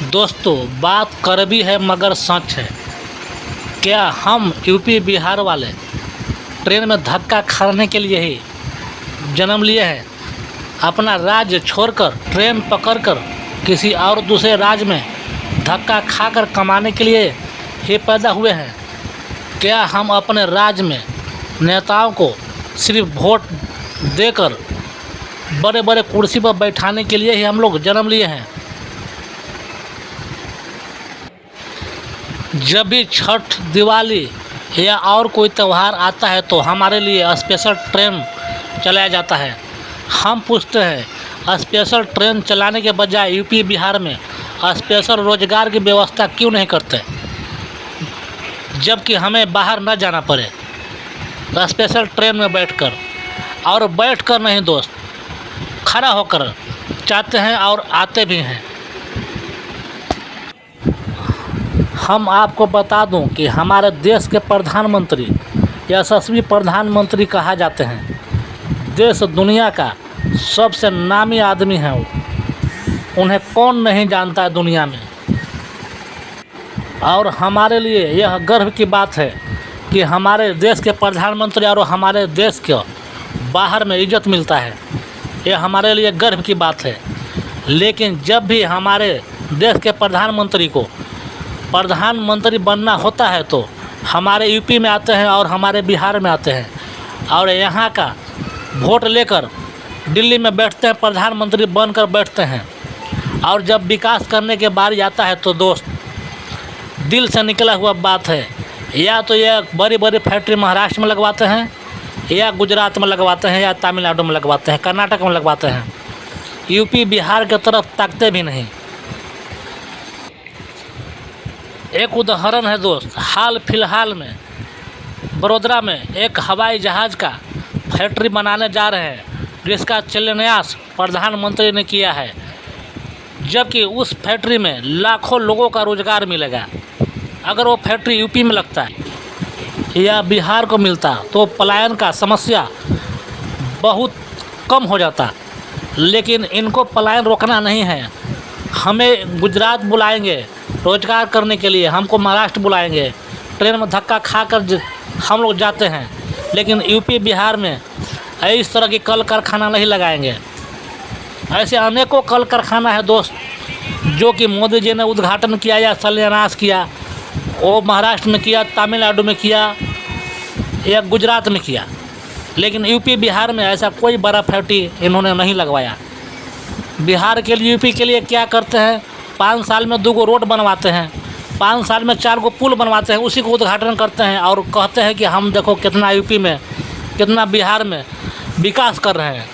दोस्तों, बात कड़वी है मगर सच है। क्या हम यूपी बिहार वाले ट्रेन में धक्का खाने के लिए ही जन्म लिए हैं? अपना राज्य छोड़कर ट्रेन पकड़कर किसी और दूसरे राज्य में धक्का खाकर कमाने के लिए ही पैदा हुए हैं? क्या हम अपने राज्य में नेताओं को सिर्फ वोट देकर बड़े बड़े कुर्सी पर बैठाने के लिए ही हम लोग जन्म लिए हैं? जब भी छठ, दिवाली या और कोई त्यौहार आता है तो हमारे लिए स्पेशल ट्रेन चलाया जाता है। हम पूछते हैं, स्पेशल ट्रेन चलाने के बजाय यूपी बिहार में स्पेशल रोजगार की व्यवस्था क्यों नहीं करते, जबकि हमें बाहर न जाना पड़े स्पेशल ट्रेन में बैठकर नहीं दोस्त, खड़ा होकर चाहते हैं और आते भी हैं। हम आपको बता दूं कि हमारे देश के प्रधानमंत्री यशस्वी प्रधानमंत्री कहा जाते हैं। देश दुनिया का सबसे नामी आदमी है वो, उन्हें कौन नहीं जानता है दुनिया में। और हमारे लिए यह गर्व की बात है कि हमारे देश के प्रधानमंत्री और हमारे देश के बाहर में इज्जत मिलता है। यह हमारे लिए गर्व की बात है। लेकिन जब भी हमारे देश के प्रधानमंत्री को प्रधानमंत्री बनना होता है तो हमारे यूपी में आते हैं और हमारे बिहार में आते हैं और यहाँ का वोट लेकर दिल्ली में बैठते हैं, प्रधानमंत्री बनकर बैठते हैं। और जब विकास करने के बारी आता है तो दोस्त, दिल से निकला हुआ बात है, या तो यह बड़ी बड़ी फैक्ट्री महाराष्ट्र में लगवाते हैं, या गुजरात में लगवाते हैं, या तमिलनाडु में लगवाते हैं, कर्नाटक में लगवाते हैं। यूपी बिहार की तरफ ताकते भी नहीं। एक उदाहरण है दोस्त, हाल फिलहाल में बड़ोदरा में एक हवाई जहाज़ का फैक्ट्री बनाने जा रहे हैं, जिसका शिलान्यास प्रधानमंत्री ने किया है। जबकि उस फैक्ट्री में लाखों लोगों का रोज़गार मिलेगा। अगर वो फैक्ट्री यूपी में लगता है या बिहार को मिलता तो पलायन का समस्या बहुत कम हो जाता। लेकिन इनको पलायन रोकना नहीं है। हमें गुजरात बुलाएंगे रोजगार करने के लिए, हमको महाराष्ट्र बुलाएंगे, ट्रेन में धक्का खाकर हम लोग जाते हैं। लेकिन यूपी बिहार में इस तरह की कल कारखाना नहीं लगाएंगे। ऐसे अनेकों कल कारखाना है दोस्त, जो कि मोदी जी ने उद्घाटन किया या शिलान्यास किया। वो महाराष्ट्र में किया, तमिलनाडु में किया या गुजरात में किया। लेकिन यूपी बिहार में ऐसा कोई बड़ा फैक्ट्री इन्होंने नहीं लगवाया। बिहार के लिए, यूपी के लिए क्या करते हैं, 5 साल में 2 रोड बनवाते हैं, 5 साल में 4 पुल बनवाते हैं, उसी को उद्घाटन करते हैं और कहते हैं कि हम देखो कितना यूपी में, कितना बिहार में विकास कर रहे हैं।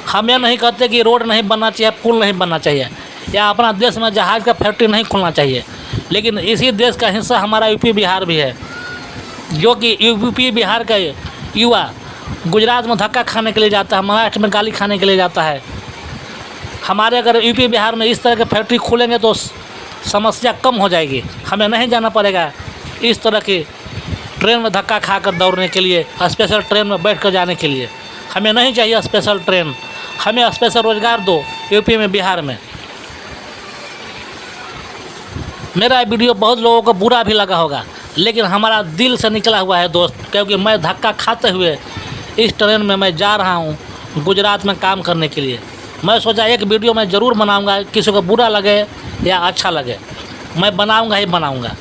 हम यह नहीं कहते कि रोड नहीं बनना चाहिए, पुल नहीं बनना चाहिए, या अपना देश में जहाज़ का फैक्ट्री नहीं खोलना चाहिए। लेकिन इसी देश का हिस्सा हमारा यूपी बिहार भी है, जो कि यूपी बिहार का युवा गुजरात में धक्का खाने के लिए जाता है, महाराष्ट्र में गाली खाने के लिए जाता है। हमारे अगर यूपी बिहार में इस तरह के फैक्ट्री खोलेंगे तो समस्या कम हो जाएगी। हमें नहीं जाना पड़ेगा इस तरह की ट्रेन में धक्का खाकर दौड़ने के लिए, स्पेशल ट्रेन में बैठकर जाने के लिए। हमें नहीं चाहिए स्पेशल ट्रेन, हमें स्पेशल रोजगार दो यूपी में, बिहार में। मेरा वीडियो बहुत लोगों को बुरा भी लगा होगा, लेकिन हमारा दिल से निकला हुआ है दोस्त, क्योंकि मैं धक्का खाते हुए इस ट्रेन में मैं जा रहा हूँ गुजरात में काम करने के लिए। मैं सोचा एक वीडियो मैं ज़रूर बनाऊंगा, किसी को बुरा लगे या अच्छा लगे, मैं बनाऊंगा ही बनाऊंगा।